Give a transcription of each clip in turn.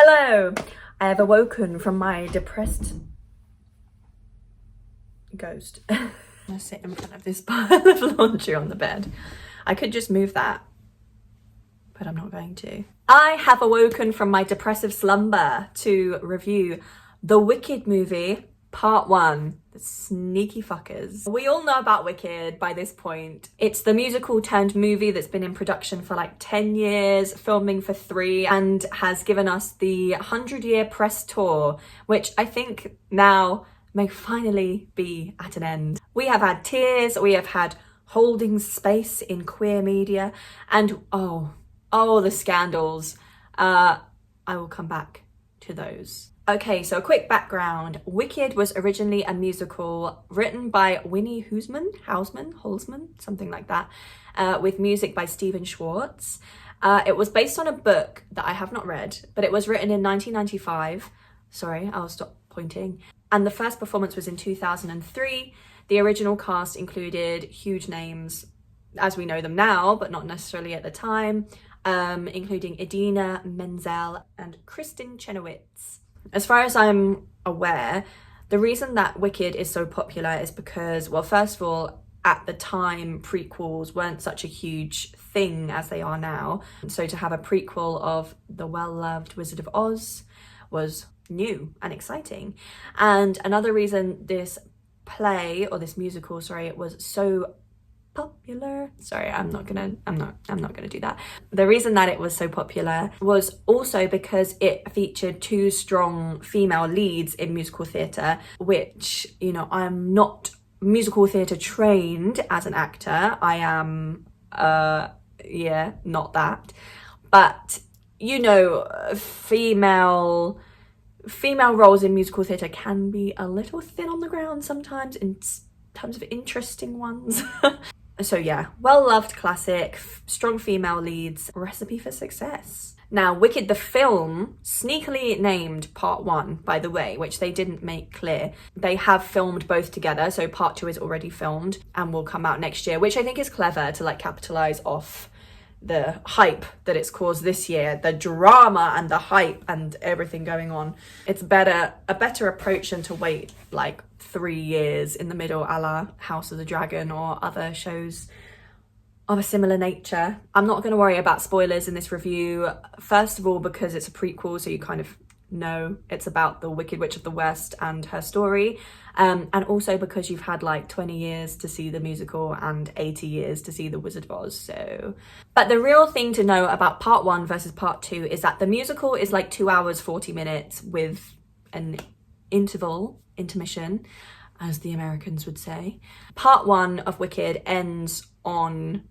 Hello! I have awoken from my depressed ghost. I'm gonna sit in front of this pile of laundry on the bed. I could just move that, but I'm not going to. I have awoken from my depressive slumber to review the Wicked movie, Part 1. The sneaky fuckers. We all know about Wicked by this point. It's the musical turned movie that's been in production for like 10 years, filming for 3, and has given us the 100-year press tour, which I think now may finally be at an end. We have had tears, we have had holding space in queer media, and oh, the scandals. I will come back to those. Okay, so a quick background. Wicked was originally a musical written by Winnie Holzman, something like that, with music by Stephen Schwartz. It was based on a book that I have not read, but it was written in 1995. Sorry, I'll stop pointing. And the first performance was in 2003. The original cast included huge names as we know them now, but not necessarily at the time, including Idina Menzel and Kristen Chenoweth. As far as I'm aware, the reason that Wicked is so popular is because, well, first of all, at the time, prequels weren't such a huge thing as they are now. So to have a prequel of the well-loved Wizard of Oz was new and exciting. And another reason this play, or this musical, sorry, was so popular. Sorry, I'm not gonna do that. The reason that it was so popular was also because it featured 2 strong female leads in musical theatre, which, you know, I'm not musical theatre trained as an actor. I am, not that. But, you know, female roles in musical theatre can be a little thin on the ground sometimes in terms of interesting ones. So yeah, well-loved classic, strong female leads, recipe for success. Now, Wicked the film, sneakily named Part 1, by the way, which they didn't make clear. They have filmed both together, so Part 2 is already filmed and will come out next year, which I think is clever to like capitalise off the hype that it's caused this year, the drama and the hype and everything going on. It's a better approach than to wait like 3 years in the middle, a la House of the Dragon or other shows of a similar nature. I'm not going to worry about spoilers in this review, first of all because it's a prequel, so you kind of know it's about the Wicked Witch of the West and her story, and also because you've had like 20 years to see the musical and 80 years to see the Wizard of Oz. So, but the real thing to know about Part 1 versus Part 2 is that the musical is like 2 hours 40 minutes with an intermission, as the Americans would say. Part 1 of Wicked ends on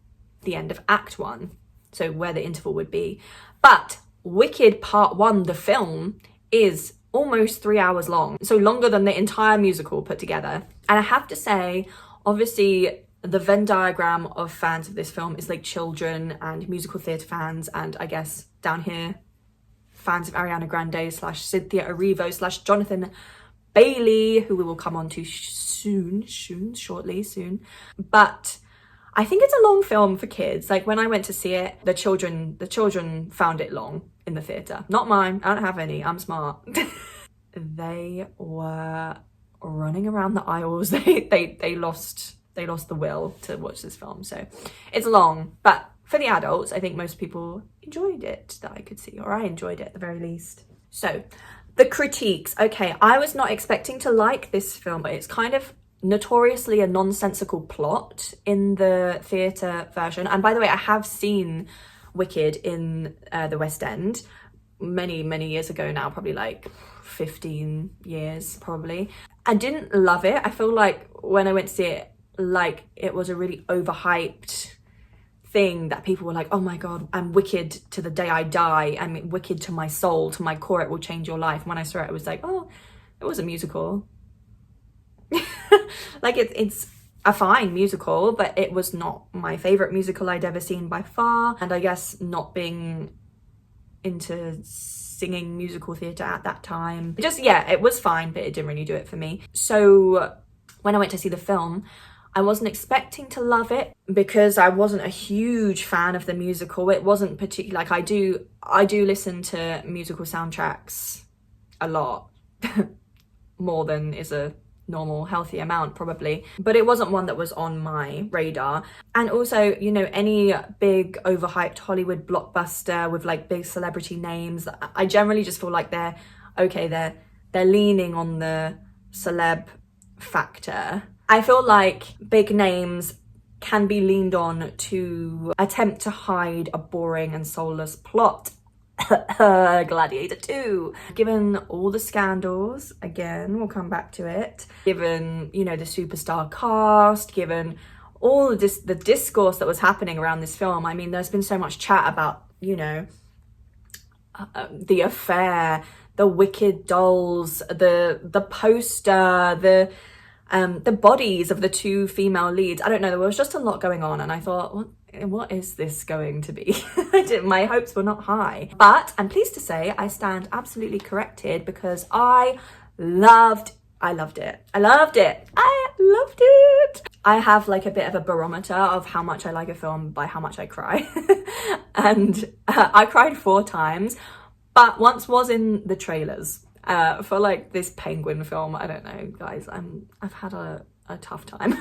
the end of Act 1, so where the interval would be. But Wicked Part 1, the film, is almost 3 hours long, so longer than the entire musical put together. And I have to say, obviously, the Venn diagram of fans of this film is like children and musical theatre fans, and I guess down here, fans of Ariana Grande / Cynthia Erivo / Jonathan Bailey, who we will come on to shortly. But I think it's a long film for kids. Like when I went to see it, the children found it long in the theatre. Not mine, I don't have any, I'm smart. They were running around the aisles. They lost the will to watch this film. So it's long, but for the adults, I think most people enjoyed it that I could see, or I enjoyed it at the very least. So the critiques. Okay, I was not expecting to like this film, but it's kind of notoriously a nonsensical plot in the theatre version. And by the way, I have seen Wicked in the West End many years ago now, probably like 15 years probably. I didn't love it. I feel like when I went to see it, like it was a really overhyped thing that people were like, oh my god, I'm wicked to the day I die, I'm wicked to my soul, to my core, it will change your life. And when I saw it, I was like, oh, it was a musical. Like it's a fine musical, but it was not my favorite musical I'd ever seen by far. And I guess not being into singing musical theatre at that time, just, yeah, it was fine, but it didn't really do it for me. So when I went to see the film, I wasn't expecting to love it because I wasn't a huge fan of the musical. It wasn't particularly like I do listen to musical soundtracks a lot, more than is a normal healthy amount probably, but it wasn't one that was on my radar. And also, you know, any big overhyped Hollywood blockbuster with like big celebrity names, I generally just feel like they're leaning on the celeb factor. I feel like big names can be leaned on to attempt to hide a boring and soulless plot. Gladiator 2. Given all the scandals, again, we'll come back to it, given, you know, the superstar cast, given all of this, the discourse that was happening around this film, I mean, there's been so much chat about, you know, the affair, the wicked dolls, the poster, the bodies of the two female leads. I don't know, there was just a lot going on, and I thought, what is this going to be? My hopes were not high. But I'm pleased to say I stand absolutely corrected, because I loved it. I have like a bit of a barometer of how much I like a film by how much I cry. And I cried 4 times, but once was in the trailers. For like this penguin film. I don't know, guys, I've had a tough time.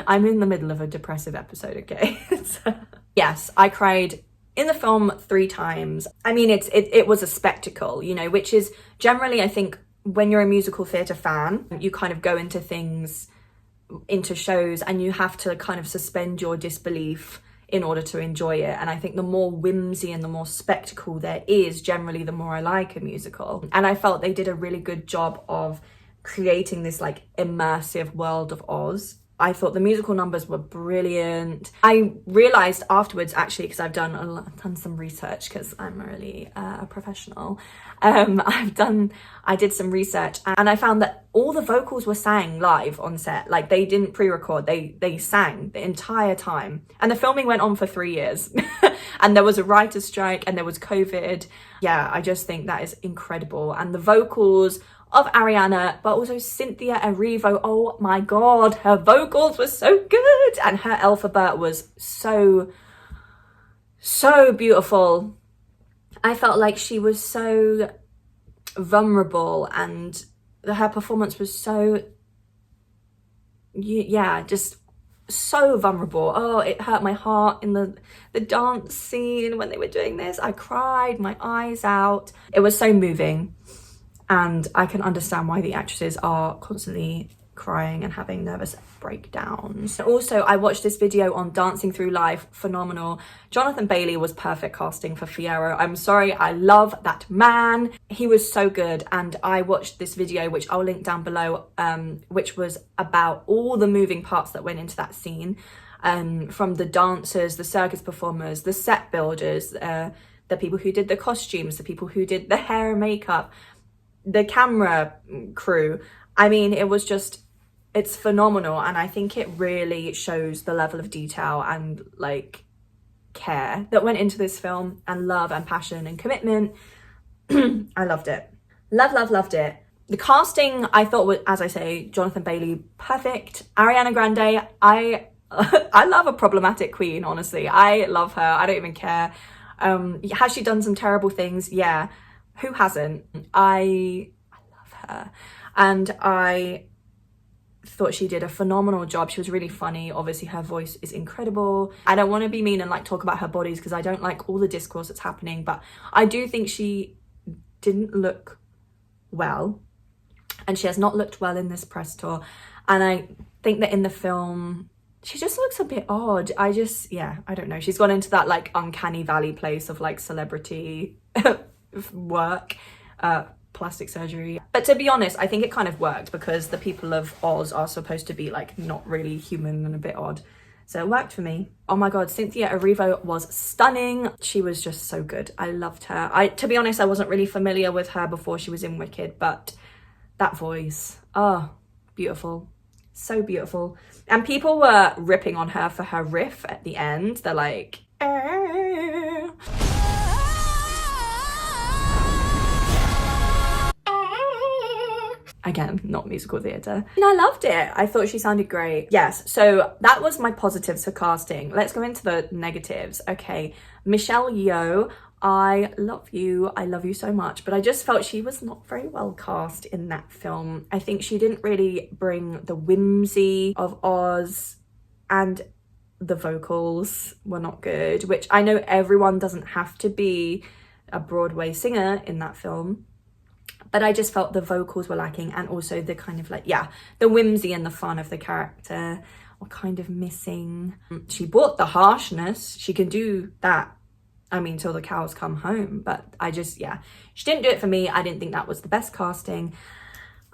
I'm in the middle of a depressive episode, okay? So, yes, I cried in the film 3 times. I mean, it was a spectacle, you know, which is generally, I think, when you're a musical theatre fan, you kind of go into shows and you have to kind of suspend your disbelief in order to enjoy it. And I think the more whimsy and the more spectacle there is, generally the more I like a musical. And I felt they did a really good job of creating this like immersive world of Oz. I thought the musical numbers were brilliant. I realized afterwards, actually, because I've done some research, because I'm really a professional. I did some research, and I found that all the vocals were sang live on set. Like, they didn't pre-record, they sang the entire time. And the filming went on for 3 years. And there was a writer's strike and there was COVID. Yeah, I just think that is incredible. And the vocals of Ariana, but also Cynthia Erivo, oh my god, her vocals were so good, and her alphabet was so beautiful. I felt like she was so vulnerable, and her performance was so, yeah, just so vulnerable. Oh, it hurt my heart in the dance scene when they were doing this. I cried my eyes out. It was so moving. And I can understand why the actresses are constantly crying and having nervous breakdowns. Also, I watched this video on Dancing Through Life, phenomenal. Jonathan Bailey was perfect casting for Fiyero. I'm sorry, I love that man. He was so good. And I watched this video, which I'll link down below, which was about all the moving parts that went into that scene. From the dancers, the circus performers, the set builders, the people who did the costumes, the people who did the hair and makeup, the camera crew. I mean, it's phenomenal, and I think it really shows the level of detail and like care that went into this film, and love and passion and commitment. I loved it. Loved it. The casting, I thought, was, as I say, Jonathan Bailey, perfect. Ariana Grande, I love a problematic queen, honestly. I love her. I don't even care. Has she done some terrible things? Yeah. Who hasn't? I love her. And I thought she did a phenomenal job. She was really funny. Obviously, her voice is incredible. I don't want to be mean and like talk about her bodies, because I don't like all the discourse that's happening, but I do think she didn't look well. And she has not looked well in this press tour. And I think that in the film, she just looks a bit odd. I don't know. She's gone into that like uncanny valley place of like celebrity work, plastic surgery. But to be honest, I think it kind of worked, because the people of Oz are supposed to be like not really human and a bit odd. So it worked for me. Oh my god, Cynthia Erivo was stunning. She was just so good. I loved her. To be honest, I wasn't really familiar with her before she was in Wicked, but that voice, oh, beautiful. So beautiful. And people were ripping on her for her riff at the end. They're like, Again, not musical theatre. And I loved it. I thought she sounded great. Yes, so that was my positives for casting. Let's go into the negatives. Okay, Michelle Yeoh, I love you. I love you so much. But I just felt she was not very well cast in that film. I think she didn't really bring the whimsy of Oz, and the vocals were not good, which I know everyone doesn't have to be a Broadway singer in that film. But I just felt the vocals were lacking, and also the kind of like, yeah, the whimsy and the fun of the character were kind of missing. She brought the harshness. She can do that, I mean, till the cows come home. But I just, yeah, she didn't do it for me. I didn't think that was the best casting.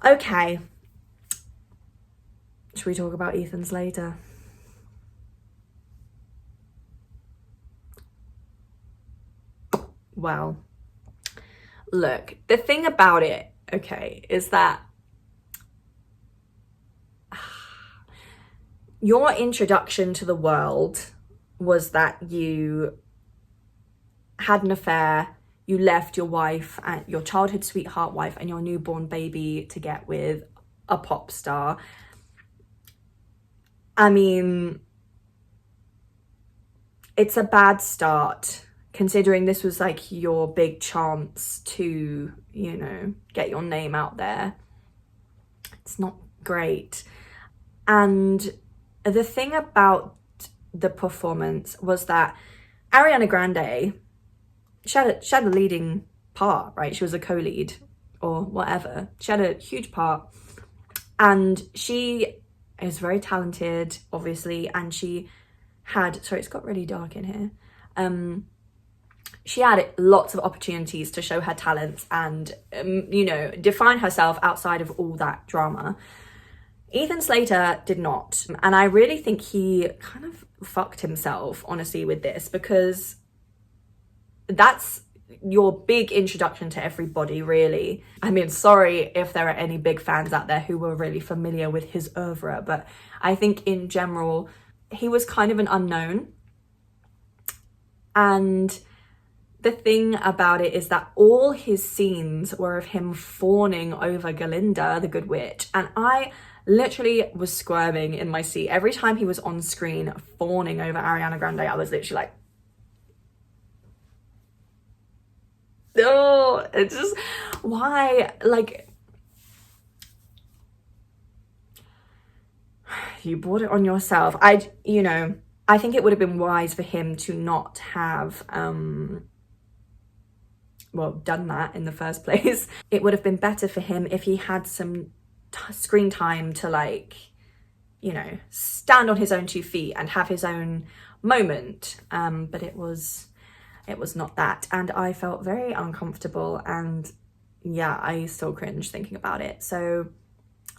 Okay. Should we talk about Ethan Slater? Well, look, the thing about it, okay, is that your introduction to the world was that you had an affair, you left your wife and your childhood sweetheart wife and your newborn baby to get with a pop star. I mean, it's a bad start, considering this was like your big chance to, you know, get your name out there. It's not great. And the thing about the performance was that Ariana Grande, she had a leading part, right? She was a co-lead or whatever. She had a huge part, and she is very talented, obviously, and she had, sorry, it's got really dark in here. She had lots of opportunities to show her talents and, you know, define herself outside of all that drama. Ethan Slater did not. And I really think he kind of fucked himself, honestly, with this, because that's your big introduction to everybody, really. I mean, sorry if there are any big fans out there who were really familiar with his oeuvre, but I think in general, he was kind of an unknown. And the thing about it is that all his scenes were of him fawning over Galinda, the Good Witch. And I literally was squirming in my seat. Every time he was on screen fawning over Ariana Grande, I was literally like, oh, it's just, why? Like, you brought it on yourself. You know, I think it would have been wise for him to not have, well, done that in the first place. It would have been better for him if he had some screen time to, like, you know, stand on his own 2 feet and have his own moment. But it was not that, and I felt very uncomfortable, and yeah, I still cringe thinking about it. So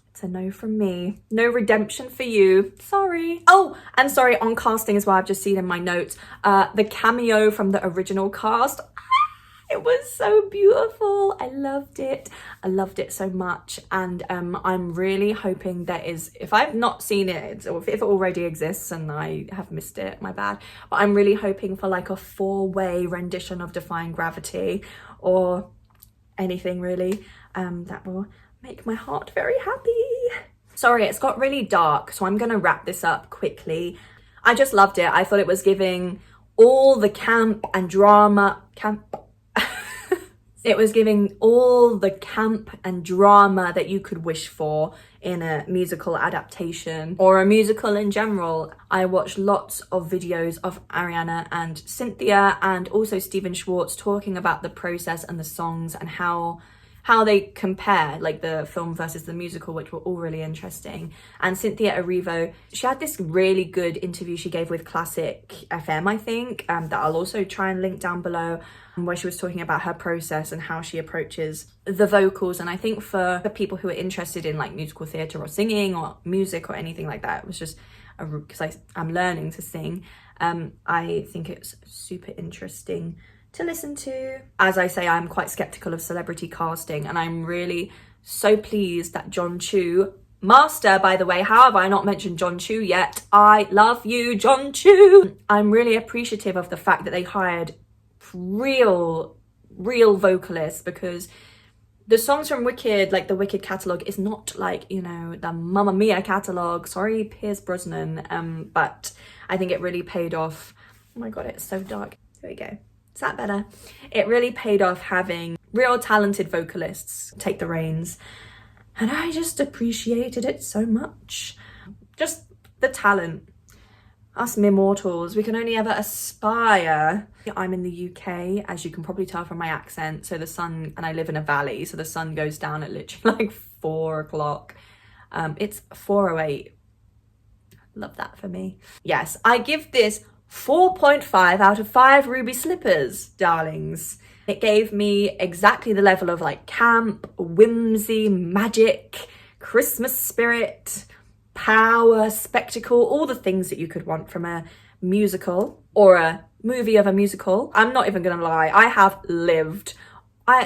it's a no from me. No redemption for you. Sorry. Oh, and sorry, on casting as well, I've just seen in my notes, the cameo from the original cast. It was so beautiful. I loved it. I loved it so much. And I'm really hoping there is, if I've not seen it, or if it already exists and I have missed it, my bad. But I'm really hoping for like a 4-way rendition of Defying Gravity, or anything really, that will make my heart very happy. Sorry, it's got really dark, so I'm gonna wrap this up quickly. I just loved it. I thought it was giving all the camp and drama, it was giving all the camp and drama that you could wish for in a musical adaptation, or a musical in general. I watched lots of videos of Ariana and Cynthia, and also Stephen Schwartz, talking about the process and the songs and how they compare, like the film versus the musical, which were all really interesting. And Cynthia Erivo, she had this really good interview she gave with Classic FM, I think, that I'll also try and link down below, where she was talking about her process and how she approaches the vocals. And I think for the people who are interested in like musical theatre or singing or music or anything like that, it was just, because I'm learning to sing, I think it's super interesting to listen to. As I say, I'm quite skeptical of celebrity casting, and I'm really so pleased that John Chu, master, by the way, how have I not mentioned John Chu yet? I love you, John Chu. I'm really appreciative of the fact that they hired real vocalists, because The songs from Wicked, like the Wicked catalogue, is not like, you know, the Mamma Mia catalogue. Sorry, Pierce Brosnan. But I think it really paid off. Oh my god, it's so dark. There we go. Is that better? It really paid off having real talented vocalists take the reins. And I just appreciated it so much. Just the talent. Us mere mortals, we can only ever aspire. I'm in the UK, as you can probably tell from my accent. So the sun, and I live in a valley, so the sun goes down at literally like 4 o'clock. It's 4:08. Love that for me. Yes, I give this 4.5 out of 5 ruby slippers, darlings. It gave me exactly the level of like camp, whimsy, magic, Christmas spirit, power, spectacle, all the things that you could want from a musical or a movie of a musical. I'm not even gonna lie, I have lived.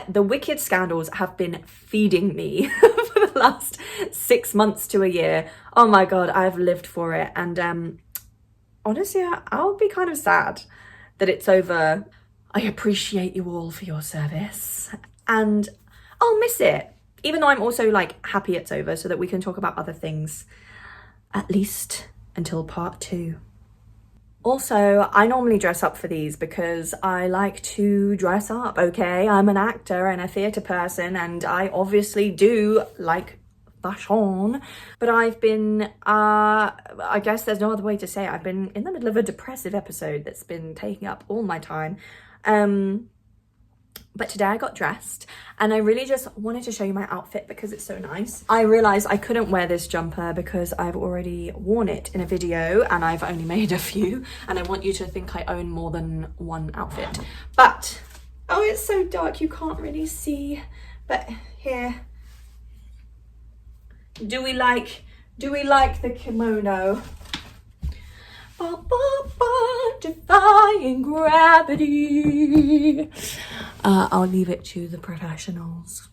The Wicked scandals have been feeding me for the last 6 months to a year. Oh my god, I've lived for it. And honestly, I'll be kind of sad that it's over. I appreciate you all for your service and I'll miss it. Even though I'm also like happy it's over so that we can talk about other things. At least until part 2. Also, I normally dress up for these because I like to dress up, okay? I'm an actor and a theatre person and I obviously do like fashion. But I've been, I guess there's no other way to say it. I've been in the middle of a depressive episode that's been taking up all my time. But today I got dressed and I really just wanted to show you my outfit because it's so nice. I realized I couldn't wear this jumper because I've already worn it in a video and I've only made a few, and I want you to think I own more than one outfit. But, oh, it's so dark you can't really see, but here. Do we like the kimono? Ba, ba, ba, defying gravity. I'll leave it to the professionals.